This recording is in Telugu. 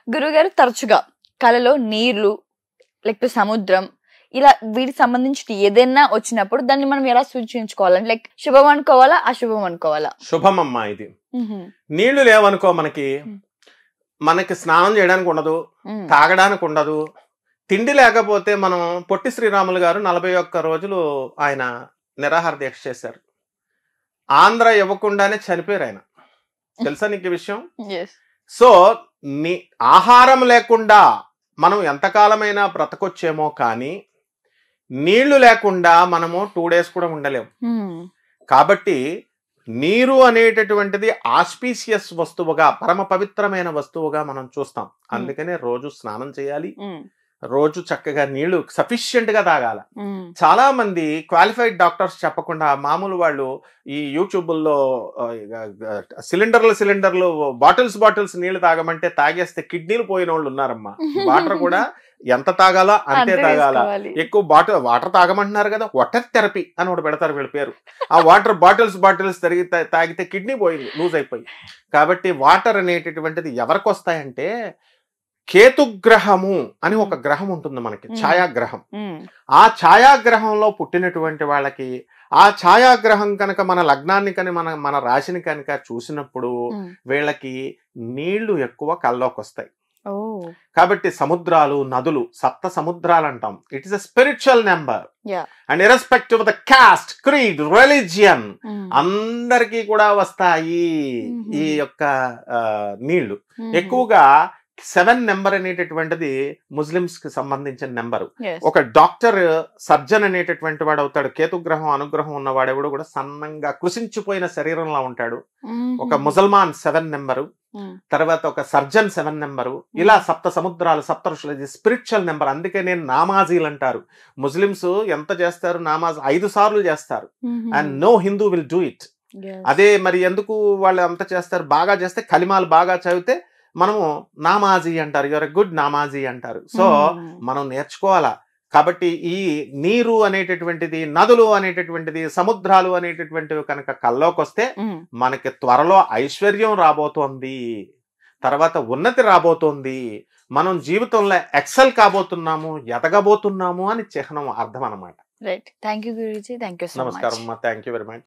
గురువుగారు తరచుగా కలలో నీళ్లు లేకపోతే సముద్రం ఇలా వీటికి సంబంధించి ఏదైనా వచ్చినప్పుడు దాన్ని మనం ఎలా సూచించుకోవాలంటే లైక్ శుభం అనుకోవాలా అశుభం అనుకోవాలా? శుభం అమ్మా ఇది. నీళ్లు లేవనుకో మనకి స్నానం చేయడానికి ఉండదు, తాగడానికి ఉండదు. తిండి లేకపోతే మనం పొట్టి శ్రీరాములు గారు 41 రోజులు ఆయన నిరాహార దీక్ష చేశారు. ఆంధ్ర ఇవ్వకుండానే చనిపోయారు ఆయన. తెలుసా నీకు ఈ విషయం? సో ఆహారం లేకుండా మనం ఎంతకాలమైనా బ్రతకొచ్చేమో కానీ నీళ్లు లేకుండా మనము 2 days కూడా ఉండలేము. కాబట్టి నీరు అనేటటువంటిది ఆస్పీషియస్ వస్తువుగా, పరమ పవిత్రమైన వస్తువుగా మనం చూస్తాం. అందుకనే రోజు స్నానం చేయాలి, రోజు చక్కగా నీళ్లు సఫిషియెంట్ గా తాగాల. చాలా మంది క్వాలిఫైడ్ డాక్టర్స్ చెప్పకుండా మామూలు వాళ్ళు ఈ యూట్యూబ్లో సిలిండర్లు బాటిల్స్ నీళ్లు తాగమంటే తాగేస్తే కిడ్నీలు పోయిన వాళ్ళు ఉన్నారమ్మా. వాటర్ కూడా ఎంత తాగాలో అంతే తాగాల. ఎక్కువ వాటర్ తాగమంటున్నారు కదా, వాటర్ థెరపీ అని ఒకటి పెడతారు వీళ్ళ పేరు. ఆ వాటర్ బాటిల్స్ తాగితే కిడ్నీ పోయింది, లూజ్ అయిపోయి. కాబట్టి వాటర్ అనేటటువంటిది ఎవరికి వస్తాయంటే కేతుగ్రహము అని ఒక గ్రహం ఉంటుంది మనకి, ఛాయాగ్రహం. ఆ ఛాయాగ్రహంలో పుట్టినటువంటి వాళ్ళకి ఆ ఛాయాగ్రహం కనుక మన లగ్నాన్ని కని మన రాశిని కనుక చూసినప్పుడు వీళ్ళకి నీళ్లు ఎక్కువ కల్లోకి వస్తాయి. కాబట్టి సముద్రాలు, నదులు, 7 సముద్రాలు అంటాం. It is a spiritual number and irrespective of the cost, creed, religion అందరికీ కూడా వస్తాయి ఈ యొక్క నీళ్లు. ఎక్కువగా 7 నెంబర్ అనేటటువంటిది ముస్లిమ్స్ కి సంబంధించిన నెంబరు. ఒక డాక్టర్, సర్జన్ అనేటటువంటి వాడు అవుతాడు. కేతుగ్రహం అనుగ్రహం ఉన్నవాడెవడు కూడా సన్నంగా కృషించిపోయిన శరీరంలో ఉంటాడు. ఒక ముసల్మాన్ 7 నెంబరు, తర్వాత ఒక సర్జన్ 7 నెంబరు. ఇలా 7 సముద్రాలు, 7 ఋషులు, ఇది స్పిరిచువల్ నెంబర్. అందుకే నేను నామాజీలు అంటారు. ముస్లిమ్స్ ఎంత చేస్తారు? నామాజ్ 5 సార్లు చేస్తారు. And no Hindu will do it. అదే మరి ఎందుకు వాళ్ళు అంత చేస్తారు? బాగా చేస్తే, కలిమాలు బాగా చదివితే మనము నామాజీ అంటారు, యువర్ గుడ్ నామాజీ అంటారు. సో మనం నేర్చుకోవాలా. కాబట్టి ఈ నీరు అనేటటువంటిది, నదులు అనేటటువంటిది, సముద్రాలు అనేటటువంటివి కనుక కల్లోకి వస్తే మనకి త్వరలో ఐశ్వర్యం రాబోతోంది, తర్వాత ఉన్నతి రాబోతోంది, మనం జీవితంలో ఎక్సెల్ కాబోతున్నాము, ఎదగబోతున్నాము అని చిహ్నం, అర్థం అన్నమాట. Right. Thank you Guruji. Thank you so much. నమస్కారం అమ్మా. Thank you very much.